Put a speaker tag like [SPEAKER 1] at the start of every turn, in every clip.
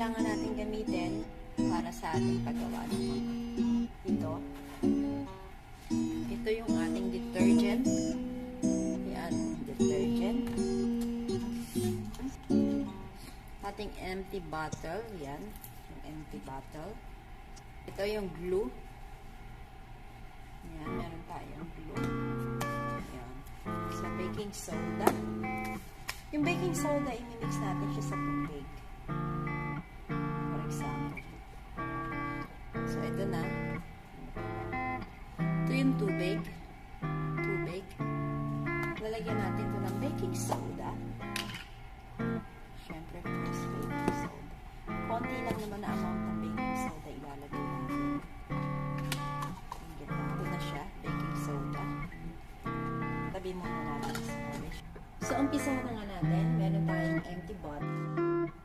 [SPEAKER 1] kailangan natin gamitin para sa ating paggawa ng mga ito. Ito yung ating detergent. Yan, detergent. Ating empty bottle. Yan, yung empty bottle. Ito yung glue. Yan, meron tayong glue. Yan. Sa baking soda. Yung baking soda, imimix natin siya sa tubig. For example. So, ito na. Ito yung tubig. Tubig. Lalagyan natin ito ng baking soda. Siyempre, first baking soda. Konti lang naman na amount ng baking soda ilalagay natin. Ito na siya, baking soda. Tabi muna natin sa polish. So, umpisa na nga natin. Meron tayong empty bottle.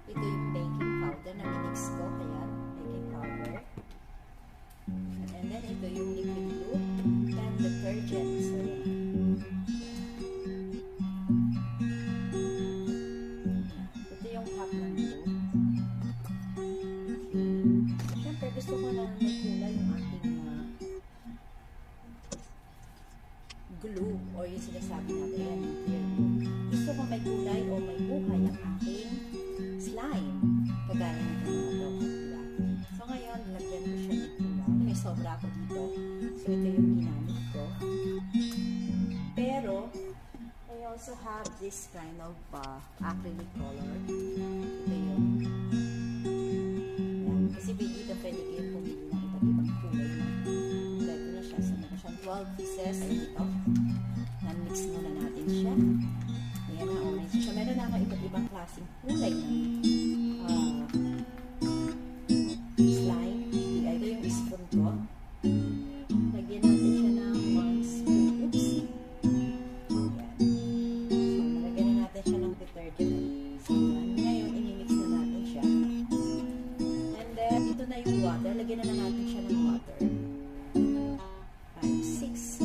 [SPEAKER 1] Ito yung baking powder na minix ko. Ayan, baking powder. And then, ito yung liquid glue and detergent. So, yan. Ito yung half ng glue. Siyempre, gusto ko na may kulay yung aking glue or yung sinasabi natin. Ayan, yung clear glue. Gusto ko may kulay o may buhay ang aking slime. Kagaya nito mga to. Diba? So, ngayon, lagyan ko siya ng kulay. May sobra ako dito. So, ito yung ginamit ko. Pero, I also have this kind of acrylic color. Ito yung yan. Kasi dito pwede kayo pumili ng iba't ibang kulay na. So, ito na siya. So, meron siyang 12 pieces dito. Mix muna natin siya. Ayan na, orange siya. Meron na ako iba't ibang klaseng kulay ng slime. Ito yung spoon ko. Lagyan natin siya ng 1 spoon. Oops! Ayan. So, nalagyan na natin siya ng detergent. So, ngayon, imimix na natin siya. And then, ito na yung water. Lagyan na natin siya ng water. 5, 6, 7,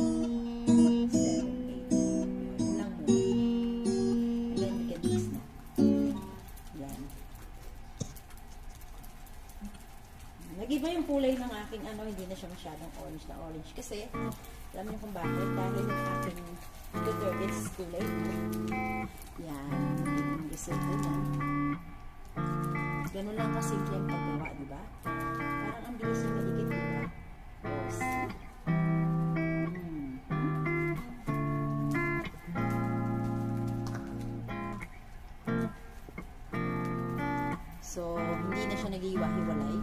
[SPEAKER 1] nag-iba yung kulay ng aking hindi na siya masyadong orange na orange. Kasi, alam niyo kung bakit? Dahil yung aking detergent is kulay. Yan. Yung resulta na. Ganun lang kasimple yung paggawa, diba? Parang ang bilis yung malikit, diba? Oh, see? So, hindi na siya nag-iwa-hiwalay.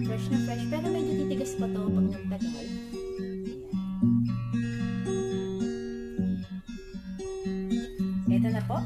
[SPEAKER 1] Fresh na fresh. Pero medyo titigas pa to pag nagtagal. Ito na po.